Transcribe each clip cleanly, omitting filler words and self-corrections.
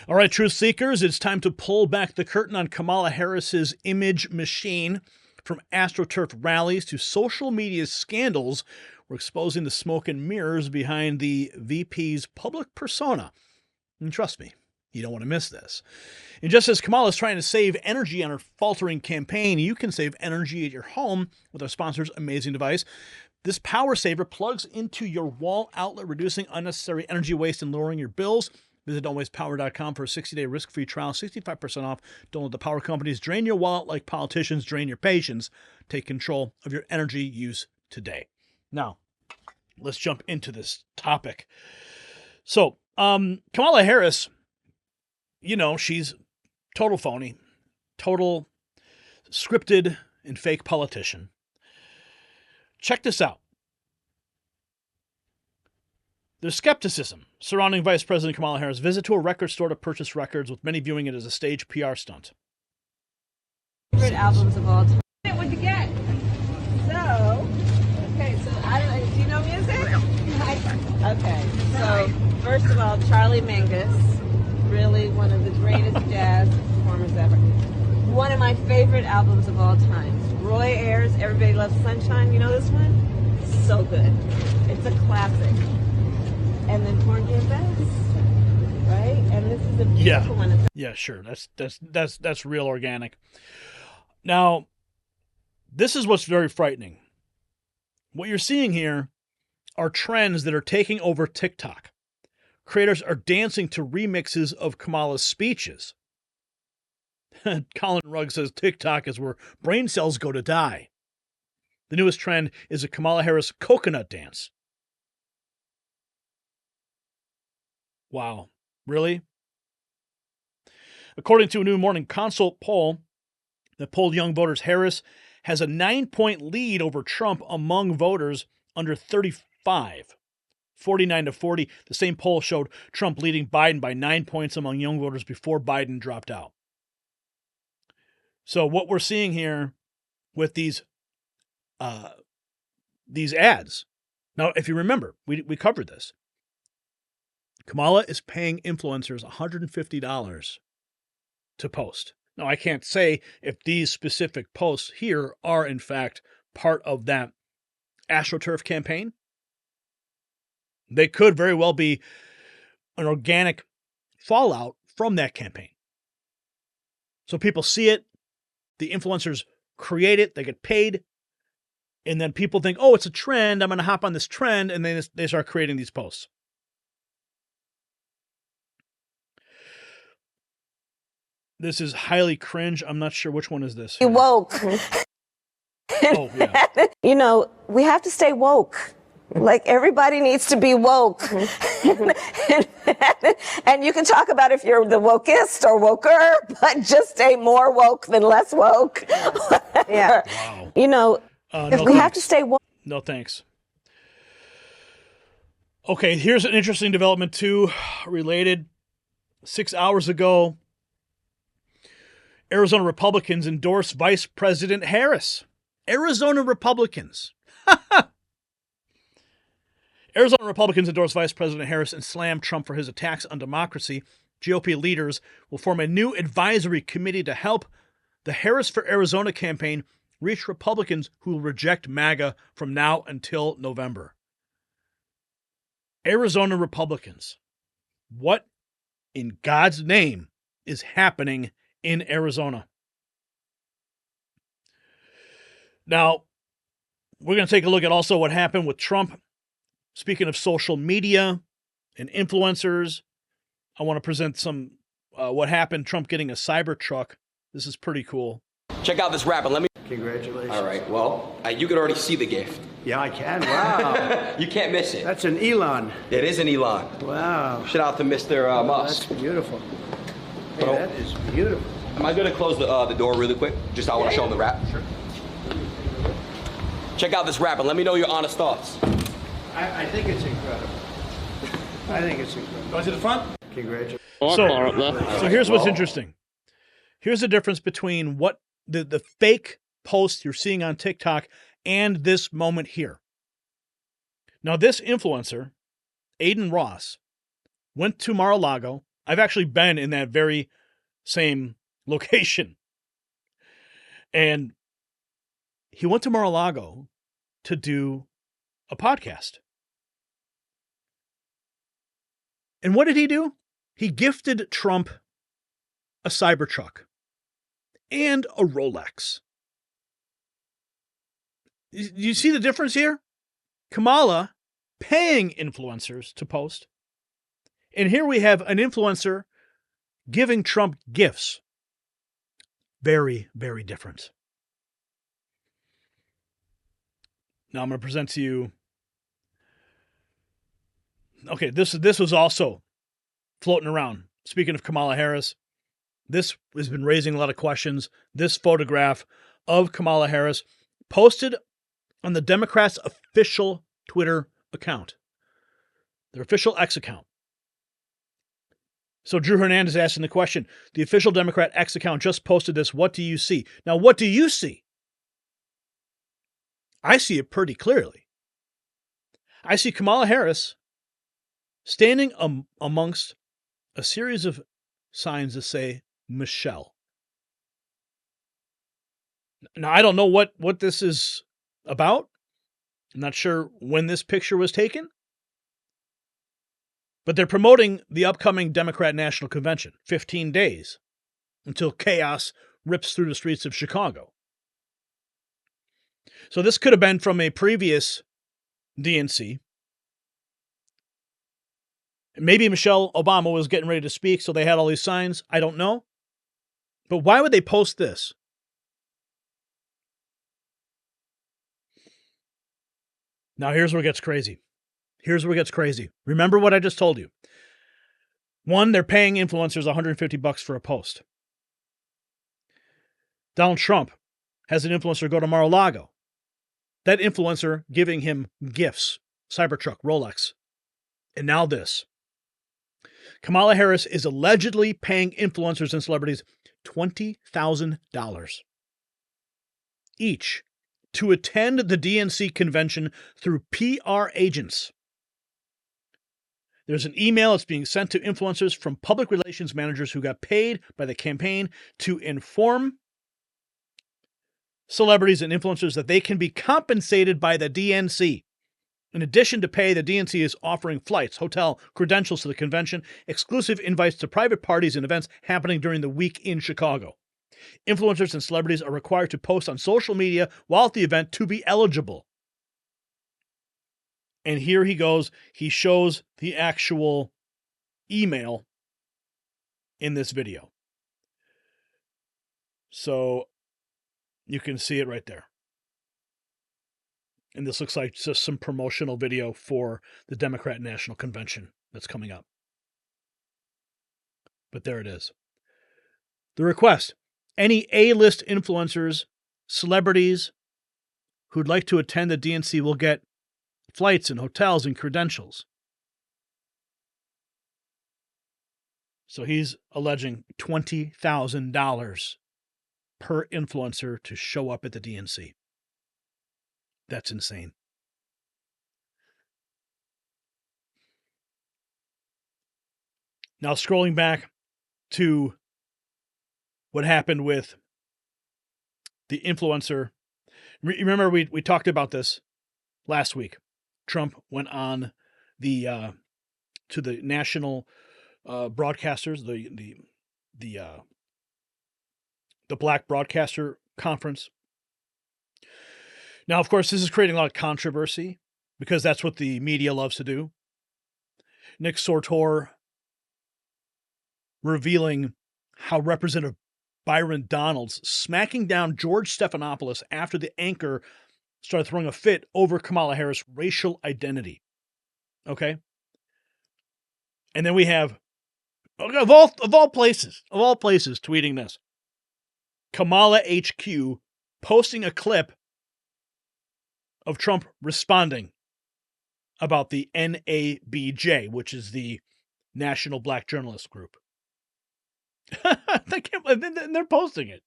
All right, truth seekers, it's time to pull back the curtain on Kamala Harris's image machine. From AstroTurf rallies to social media scandals, we're exposing the smoke and mirrors behind the VP's public persona. And trust me, you don't want to miss this. And just as Kamala is trying to save energy on her faltering campaign, you can save energy at your home with our sponsor's amazing device. This power saver plugs into your wall outlet, reducing unnecessary energy waste and lowering your bills. Visit don'twastepower.com for a 60-day risk-free trial, 65% off. Don't let the power companies drain your wallet like politicians drain your patience. Take control of your energy use today. Now, let's jump into this topic. So, Kamala Harris, she's total phony, total scripted and fake politician. Check this out. There's skepticism surrounding Vice President Kamala Harris' visit to a record store to purchase records, with many viewing it as a staged PR stunt. Favorite albums of all time. What'd you get? So, do you know music? Okay, so first of all, Charlie Mingus, really one of the greatest jazz performers ever. One of my favorite albums of all time. Roy Ayers, Everybody Loves Sunshine. You know this one? So good. It's a classic. And then Porgy and Bess, right? And this is a beautiful one. Yeah, sure. That's real organic. Now, this is what's very frightening. What you're seeing here are trends that are taking over TikTok. Creators are dancing to remixes of Kamala's speeches. Colin Rugg says TikTok is where brain cells go to die. The newest trend is a Kamala Harris coconut dance. Wow, really? According to a new Morning Consult poll that polled young voters, Harris has a 9-point lead over Trump among voters under 35, 49-40. The same poll showed Trump leading Biden by 9 points among young voters before Biden dropped out. So what we're seeing here with these ads. Now, if you remember, we covered this. Kamala is paying influencers $150 to post. Now, I can't say if these specific posts here are, in fact, part of that AstroTurf campaign. They could very well be an organic fallout from that campaign. So people see it, the influencers create it, they get paid, and then people think, oh, it's a trend, I'm going to hop on this trend, and then they start creating these posts. This is highly cringe. I'm not sure which one is this. Be woke. Oh, yeah. We have to stay woke. Like, everybody needs to be woke. And you can talk about if you're the wokest or woker, but just stay more woke than less woke. Yeah. Wow. If we have to stay woke. No, thanks. Okay, here's an interesting development, too, related. 6 hours ago, Arizona Republicans endorsed Vice President Harris. Arizona Republicans. Arizona Republicans endorsed Vice President Harris and slammed Trump for his attacks on democracy. GOP leaders will form a new advisory committee to help the Harris for Arizona campaign reach Republicans who will reject MAGA from now until November. Arizona Republicans. What in God's name is happening in Arizona? Now, we're going to take a look at also what happened with Trump. Speaking of social media and influencers, I want to present some what happened, Trump getting a Cybertruck. This is pretty cool. Check out this rapper. Let me. Congratulations. All right. Well, you could already see the gift. Yeah, I can. Wow. You can't miss it. That's an Elon. It is an Elon. Wow. Shout out to Mr. Musk. That's beautiful. Hey, that is beautiful. Am I going to close the door really quick? Just I want to show him the rap. Sure. Check out this rap and let me know your honest thoughts. I think it's incredible. I think it's incredible. Go to the front. Congratulations. So here's what's interesting. Here's the difference between what the fake posts you're seeing on TikTok and this moment here. Now, this influencer, Aiden Ross, went to Mar-a-Lago I've actually been in that very same location. And he went to Mar-a-Lago to do a podcast. And what did he do? He gifted Trump a Cybertruck and a Rolex. You see the difference here? Kamala paying influencers to post. And here we have an influencer giving Trump gifts. Very, very different. Now I'm going to present to you. Okay, this was also floating around. Speaking of Kamala Harris, this has been raising a lot of questions. This photograph of Kamala Harris posted on the Democrats' official Twitter account, their official X account. So Drew Hernandez asking the question, the official Democrat X account just posted this. What do you see? Now, what do you see? I see it pretty clearly. I see Kamala Harris standing amongst a series of signs that say Michelle. Now, I don't know what this is about. I'm not sure when this picture was taken. But they're promoting the upcoming Democrat National Convention, 15 days until chaos rips through the streets of Chicago. So this could have been from a previous DNC. Maybe Michelle Obama was getting ready to speak, so they had all these signs. I don't know. But why would they post this? Now here's where it gets crazy. Here's where it gets crazy. Remember what I just told you. One, they're paying influencers $150 for a post. Donald Trump has an influencer go to Mar-a-Lago. That influencer giving him gifts, Cybertruck, Rolex. And now this. Kamala Harris is allegedly paying influencers and celebrities $20,000 each to attend the DNC convention through PR agents. There's an email that's being sent to influencers from public relations managers who got paid by the campaign to inform celebrities and influencers that they can be compensated by the DNC. In addition to pay, the DNC is offering flights, hotel, credentials to the convention, exclusive invites to private parties and events happening during the week in Chicago. Influencers and celebrities are required to post on social media while at the event to be eligible. And here he goes. He shows the actual email in this video. So you can see it right there. And this looks like just some promotional video for the Democrat National Convention that's coming up. But there it is. The request. Any A-list influencers, celebrities who'd like to attend the DNC will get flights and hotels and credentials. So he's alleging $20,000 per influencer to show up at the DNC. That's insane. Now scrolling back to what happened with the influencer. Remember we talked about this last week. Trump went on the to the national broadcasters, the Black Broadcaster Conference. Now, of course, this is creating a lot of controversy because that's what the media loves to do. Nick Sortor revealing how Representative Byron Donalds smacking down George Stephanopoulos after the anchor started throwing a fit over Kamala Harris' racial identity. Okay? And then we have, of all places, tweeting this. Kamala HQ posting a clip of Trump responding about the NABJ, which is the National Black Journalist Group. They're posting it.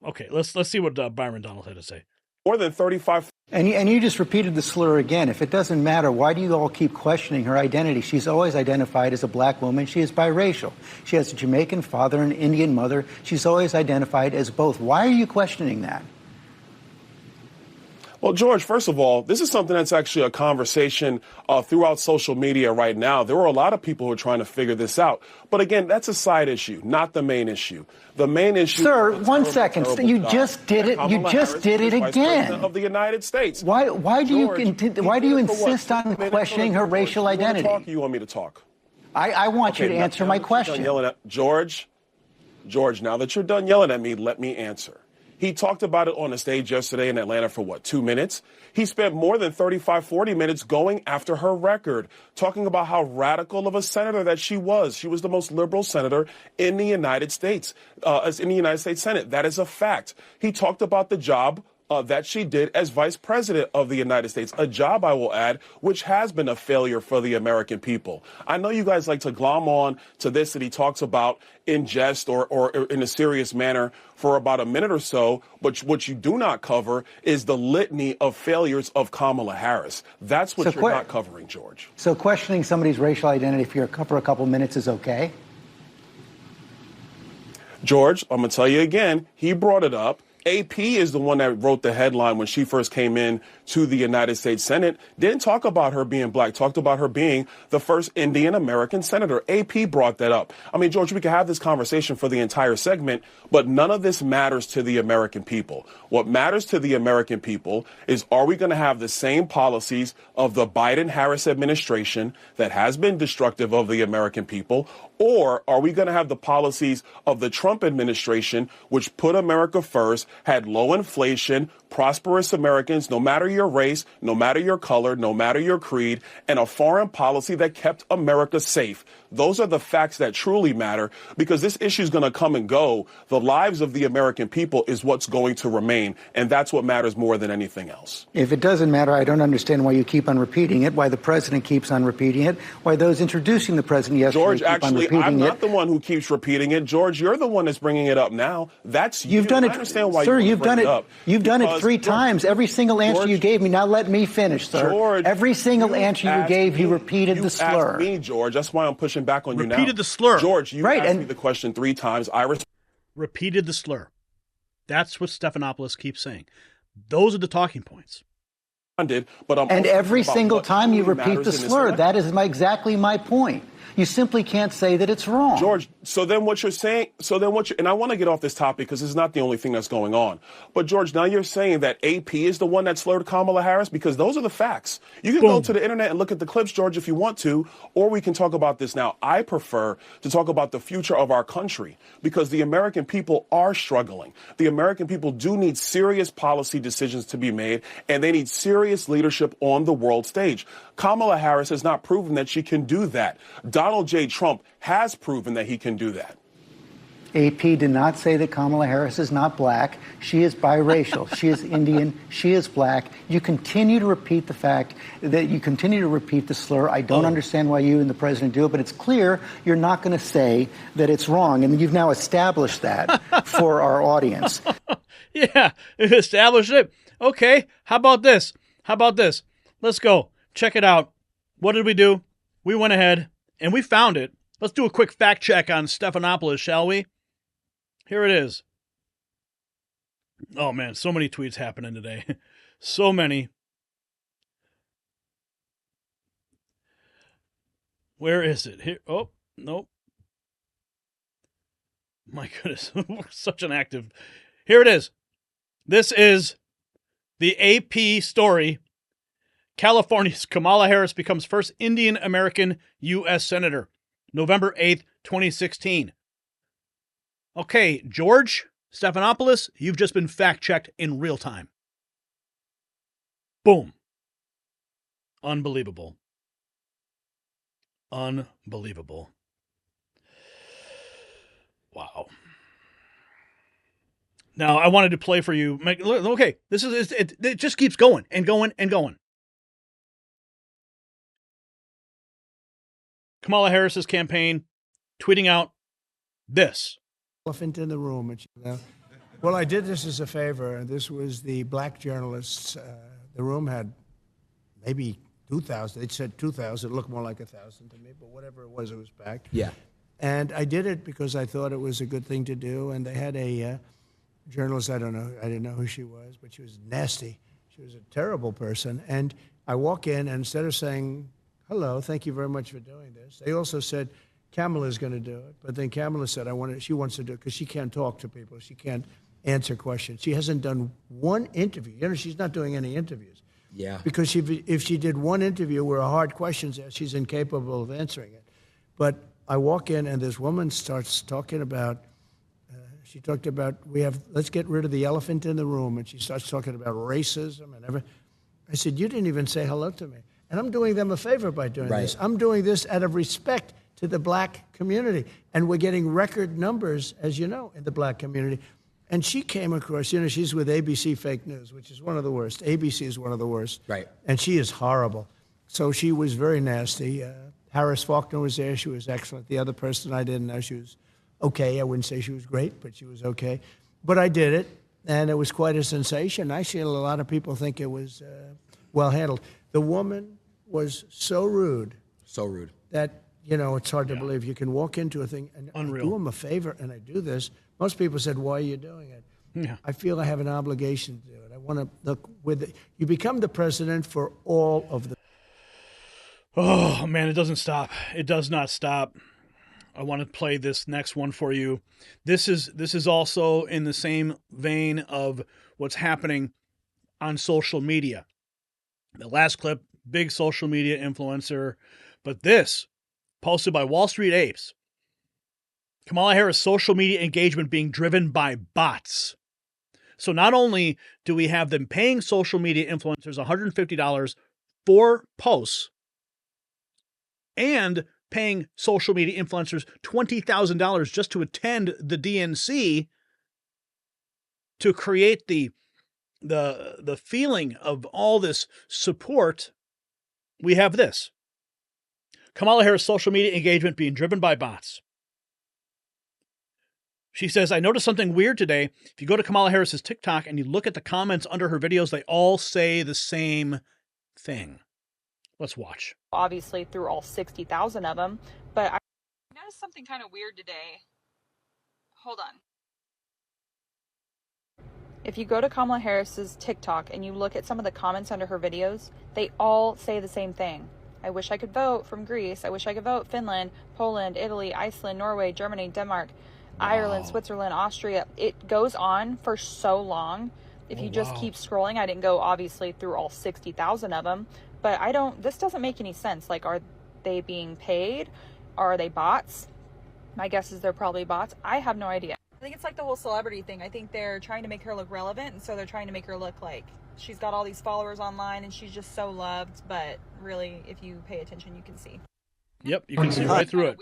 Okay, let's see what Byron Donalds had to say. More than 35 And you just repeated the slur again. If it doesn't matter, why do you all keep questioning her identity? She's always identified as a black woman. She is biracial. She has a Jamaican father and an Indian mother. She's always identified as both. Why are you questioning that? Well, George, first of all, this is something that's actually a conversation throughout social media right now. There were a lot of people who are trying to figure this out. But again, that's a side issue, not the main issue. The main issue. Sir, 1 second. You just did it. You just did it again. Of the United States. Why do you insist on what? questioning her racial identity? You want me to talk? I want you to answer my question. George, now that you're done yelling at me, let me answer. He talked about it on the stage yesterday in Atlanta for 2 minutes? He spent more than 35, 40 minutes going after her record, talking about how radical of a senator that she was. She was the most liberal senator in the United States, in the United States Senate. That is a fact. He talked about the job that she did as vice president of the United States, a job, I will add, which has been a failure for the American people. I know you guys like to glom on to this that he talks about in jest or in a serious manner for about a minute or so, but what you do not cover is the litany of failures of Kamala Harris. That's what you're not covering, George. So questioning somebody's racial identity for a couple minutes is okay? George, I'm going to tell you again, he brought it up. AP is the one that wrote the headline when she first came in to the United States Senate. Didn't talk about her being black, talked about her being the first Indian American senator. AP brought that up. I mean, George, we could have this conversation for the entire segment, but none of this matters to the American people. What matters to the American people is, are we going to have the same policies of the Biden-Harris administration that has been destructive of the American people, or are we going to have the policies of the Trump administration, which put America first, had low inflation, prosperous Americans, no matter your race, no matter your color, no matter your creed, and a foreign policy that kept America safe? Those are the facts that truly matter, because this issue is going to come and go. The lives of the American people is what's going to remain, and that's what matters more than anything else. If it doesn't matter, I don't understand why you keep on repeating it, why the president keeps on repeating it, why those introducing the president yesterday George, keep on repeating it. I'm not the one who keeps repeating it. George, you're the one that's bringing it up now. That's you. You've done it, I understand why sir. You've done it. You've done it 3 times. Every single answer you gave me. Now let me finish, sir. George, every single answer you gave, you repeated the slur. Asked me, George. That's why I'm pushing back on you now. Repeated the slur. George, you asked me the question 3 times. Repeated the slur. That's what Stephanopoulos keeps saying. Those are the talking points. But and every single time you repeat the slur, that is exactly my point. You simply can't say that it's wrong. George, so then what you're saying, and I want to get off this topic because it's not the only thing that's going on. But George, now you're saying that AP is the one that slurred Kamala Harris, because those are the facts. You can go to the internet and look at the clips, George, if you want to, or we can talk about this now. I prefer to talk about the future of our country, because the American people are struggling. The American people do need serious policy decisions to be made, and they need serious leadership on the world stage. Kamala Harris has not proven that she can do that. Donald J. Trump has proven that he can do that. AP did not say that Kamala Harris is not black. She is biracial. She is Indian. She is black. You continue to repeat the fact that you continue to repeat the slur. I don't understand why you and the president do it, but it's clear you're not going to say that it's wrong. And you've now established that for our audience. Yeah, established it. Okay, how about this? Let's go. Check it out. What did we do? We went ahead and we found it. Let's do a quick fact check on Stephanopoulos, shall we? Here it is. Oh, man, so many tweets happening today. So many. Where is it? Here. Oh, nope. My goodness. Such an active. Here it is. This is the AP story. California's Kamala Harris becomes first Indian American U.S. Senator. November 8th, 2016. Okay, George Stephanopoulos, you've just been fact-checked in real time. Boom. Unbelievable. Unbelievable. Wow. Now, I wanted to play for you. Okay, this is it just keeps going and going and going. Kamala Harris's campaign tweeting out this. Elephant in the room. Well, I did this as a favor. This was the black journalists The room had maybe 2,000. It said 2,000. It looked more like 1,000 to me, but whatever it was packed. Yeah. And I did it because I thought it was a good thing to do. And they had a journalist, I didn't know who she was, but she was nasty. She was a terrible person. And I walk in, and instead of saying, hello, thank you very much for doing this, they also said, Kamala's going to do it. But then Kamala said, she wants to do it because she can't talk to people. She can't answer questions. She hasn't done one interview. You know, she's not doing any interviews. Yeah. Because if she did one interview where a hard question's asked, she's incapable of answering it. But I walk in, and this woman starts talking about, she talked about, let's get rid of the elephant in the room. And she starts talking about racism and everything. I said, you didn't even say hello to me. And I'm doing them a favor by doing this. I'm doing this out of respect to the black community. And we're getting record numbers, as you know, in the black community. And she came across, you know, she's with ABC Fake News, which is one of the worst. ABC is one of the worst. Right. And she is horrible. So she was very nasty. Harris Faulkner was there. She was excellent. The other person I didn't know, she was okay. I wouldn't say she was great, but she was okay. But I did it, and it was quite a sensation. Actually, a lot of people think it was well handled. The woman was so rude. So rude. That, you know, it's hard to believe. You can walk into a thing, and Unreal. I do them a favor, and I do this. Most people said, why are you doing it? Yeah. I feel I have an obligation to do it. I want to look with it. You become the president for all of the. Oh, man, it doesn't stop. It does not stop. I want to play this next one for you. This is also in the same vein of what's happening on social media. The last clip, big social media influencer, but this, posted by Wall Street Apes. Kamala Harris' social media engagement being driven by bots. So not only do we have them paying social media influencers $150 for posts and paying social media influencers $20,000 just to attend the DNC to create the feeling of all this support, we have this. Kamala Harris' social media engagement being driven by bots. She says, I noticed something weird today. If you go to Kamala Harris's TikTok and you look at the comments under her videos, they all say the same thing. Let's watch. Obviously through all 60,000 of them, but I noticed something kind of weird today. Hold on. If you go to Kamala Harris's TikTok and you look at some of the comments under her videos, they all say the same thing. I wish I could vote from Greece. I wish I could vote Finland, Poland, Italy, Iceland, Norway, Germany, Denmark, Ireland, Switzerland, Austria. It goes on for so long. If you just keep scrolling, I didn't go obviously through all 60,000 of them, but this doesn't make any sense. Like, are they being paid? Are they bots? My guess is they're probably bots. I have no idea. I think it's like the whole celebrity thing. I think they're trying to make her look relevant, and so they're trying to make her look like she's got all these followers online and she's just so loved, but really, if you pay attention, you can see. Yep, you can see right through it.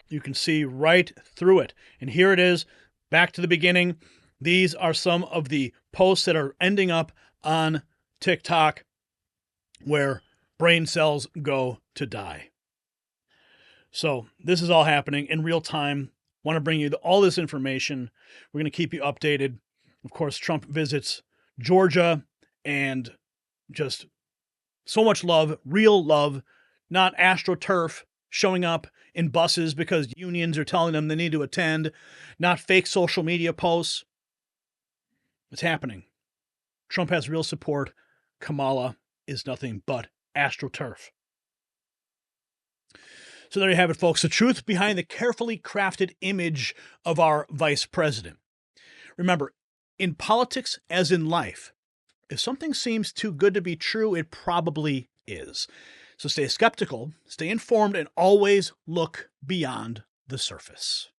You can see right through it. And here it is, back to the beginning. These are some of the posts that are ending up on TikTok where brain cells go to die. So this is all happening in real time. Want to bring you all this information. We're going to keep you updated. Of course, Trump visits Georgia, and just so much love, real love, not AstroTurf showing up in buses because unions are telling them they need to attend, not fake social media posts. It's happening. Trump has real support. Kamala is nothing but AstroTurf. So there you have it, folks. The truth behind the carefully crafted image of our vice president. Remember, in politics as in life, if something seems too good to be true, it probably is. So stay skeptical, stay informed, and always look beyond the surface.